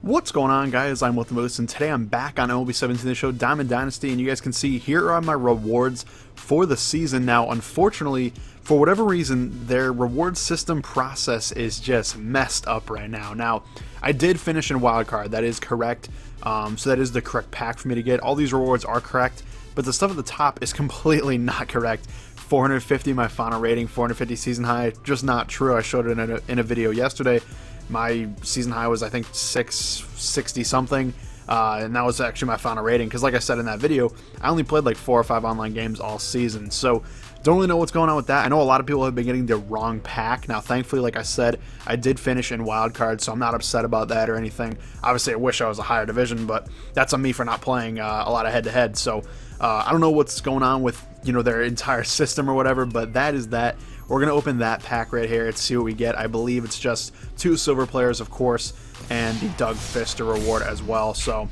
What's going on, guys? I'm with the Moose, and today I'm back on MLB 17, the show Diamond Dynasty, and you guys can see here are my rewards for the season. Now, unfortunately, for whatever reason, their reward system process is just messed up right now. Now, I did finish in wildcard, that is correct, so that is the correct pack for me to get. All these rewards are correct, but the stuff at the top is completely not correct. 450 my final rating, 450 season high, just not true. I showed it in a video yesterday. My season high was, I think, 660 something, and that was actually my final rating, because like I said in that video, I only played like 4 or 5 online games all season, so don't really know what's going on with that. I know a lot of people have been getting the wrong pack. Now, thankfully, like I said, I did finish in wildcard, so I'm not upset about that or anything. Obviously, I wish I was a higher division, but that's on me for not playing a lot of head-to-head, so I don't know what's going on with, you know, their entire system or whatever, but that is that. We're going to open that pack right here and see what we get. I believe it's just 2 silver players, of course, and the Doug Fister reward as well. So,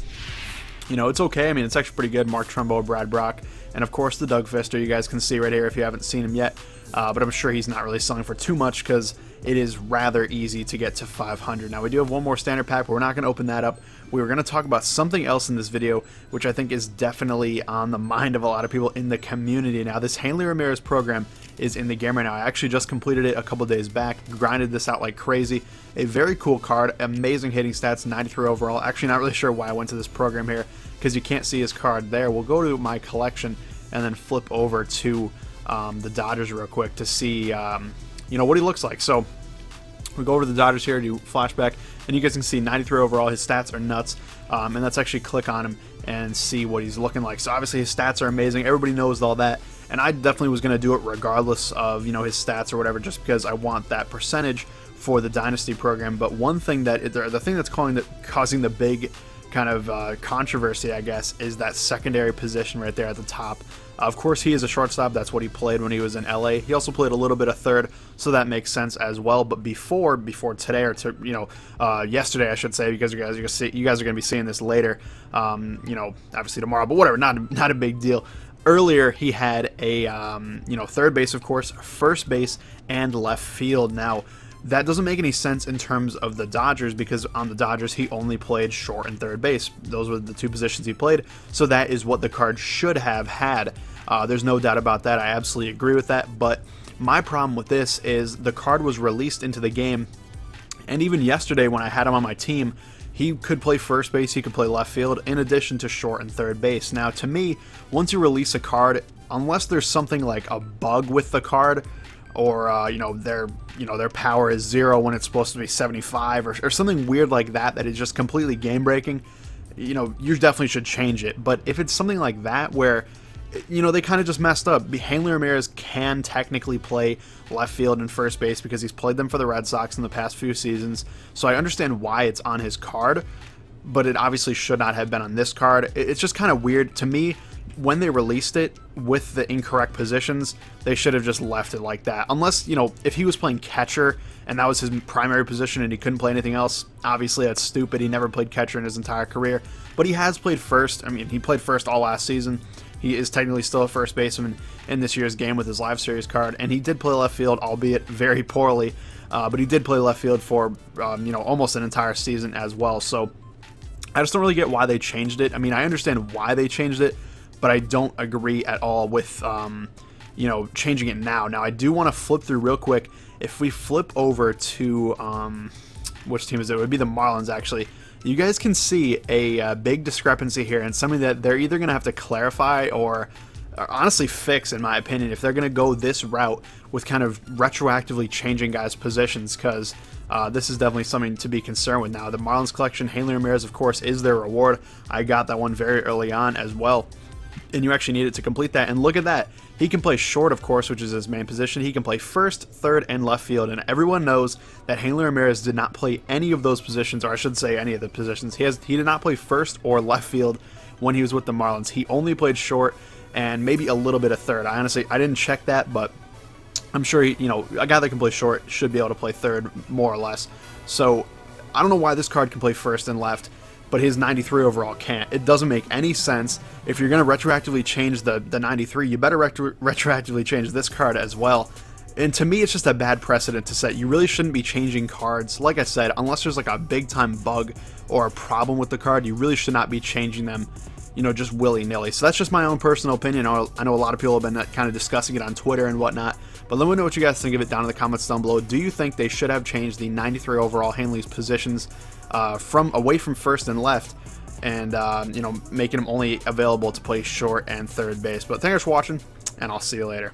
you know, it's okay. I mean, it's actually pretty good. Mark Trumbo, Brad Brock, and of course the Doug Fister. You guys can see right here if you haven't seen him yet. But I'm sure he's not really selling for too much because it is rather easy to get to 500. Now, we do have one more standard pack, but we're not going to open that up. We were going to talk about something else in this video, which I think is definitely on the mind of a lot of people in the community. Now, this Hanley Ramirez program is in the game right now. I actually just completed it a couple days back, grinded this out like crazy. A very cool card, amazing hitting stats, 93 overall. Actually, not really sure why I went to this program here, because you can't see his card there. We'll go to my collection and then flip over to the Dodgers real quick to see you know, what he looks like. So we go over to the Dodgers here, do flashback, and you guys can see 93 overall. His stats are nuts, and let's actually click on him and see what he's looking like. So obviously his stats are amazing. Everybody knows all that, and I definitely was going to do it regardless of, you know, his stats or whatever, just because I want that percentage for the Dynasty program. But one thing that the thing that's causing the big kind of controversy, I guess, is that secondary position right there at the top. Of course, he is a shortstop. That's what he played when he was in LA. He also played a little bit of third, so that makes sense as well. But before today, or yesterday, I should say, because you guys are going to be seeing this later. You know, obviously tomorrow, but whatever. Not a big deal. Earlier, he had a third base, of course, first base, and left field. Now, that doesn't make any sense in terms of the Dodgers, because on the Dodgers, he only played short and third base. Those were the 2 positions he played, so that is what the card should have had. There's no doubt about that. I absolutely agree with that, but my problem with this is the card was released into the game, and even yesterday when I had him on my team, he could play first base, he could play left field, in addition to short and third base. Now, to me, once you release a card, unless there's something like a bug with the card, or their power is 0 when it's supposed to be 75, or something weird like that is just completely game breaking, you know, you definitely should change it. But if it's something like that where, you know, they kind of just messed up, Hanley Ramirez can technically play left field and first base because he's played them for the Red Sox in the past few seasons, so I understand why it's on his card, but it obviously should not have been on this card. It's just kind of weird to me. When they released it with the incorrect positions, they should have just left it like that. Unless, you know, if he was playing catcher and that was his primary position and he couldn't play anything else, obviously that's stupid. He never played catcher in his entire career. But he has played first. I mean, he played first all last season. He is technically still a first baseman in this year's game with his live series card. And he did play left field, albeit very poorly. But he did play left field for, you know, almost an entire season as well. So I just don't really get why they changed it. I mean, I understand why they changed it, but I don't agree at all with, you know, changing it now. Now, I do want to flip through real quick. If we flip over to, which team is it? It would be the Marlins, actually. You guys can see a big discrepancy here, and something that they're either going to have to clarify or honestly fix, in my opinion, if they're going to go this route with kind of retroactively changing guys' positions, because this is definitely something to be concerned with. Now, the Marlins collection, Hanley Ramirez, of course, is their reward. I got that one very early on as well, and you actually need it to complete that. And look at that. He can play short, of course, which is his main position. He can play first, third, and left field. And everyone knows that Hanley Ramirez did not play any of those positions, or I should say any of the positions. He did not play first or left field when he was with the Marlins. He only played short and maybe a little bit of third. I didn't check that, but I'm sure a guy that can play short should be able to play third, more or less. So I don't know why this card can play first and left, but his 93 overall can't. It doesn't make any sense. If you're going to retroactively change the 93, you better retroactively change this card as well. And to me, it's just a bad precedent to set. You really shouldn't be changing cards. Like I said, unless there's like a big time bug or a problem with the card, you really should not be changing them, you know, just willy-nilly. So that's just my own personal opinion. I know a lot of people have been kind of discussing it on Twitter and whatnot, but let me know what you guys think of it down in the comments down below. Do you think they should have changed the 93 overall Hanley's positions from away from first and left, and you know, making them only available to play short and third base? But thanks for watching, and I'll see you later.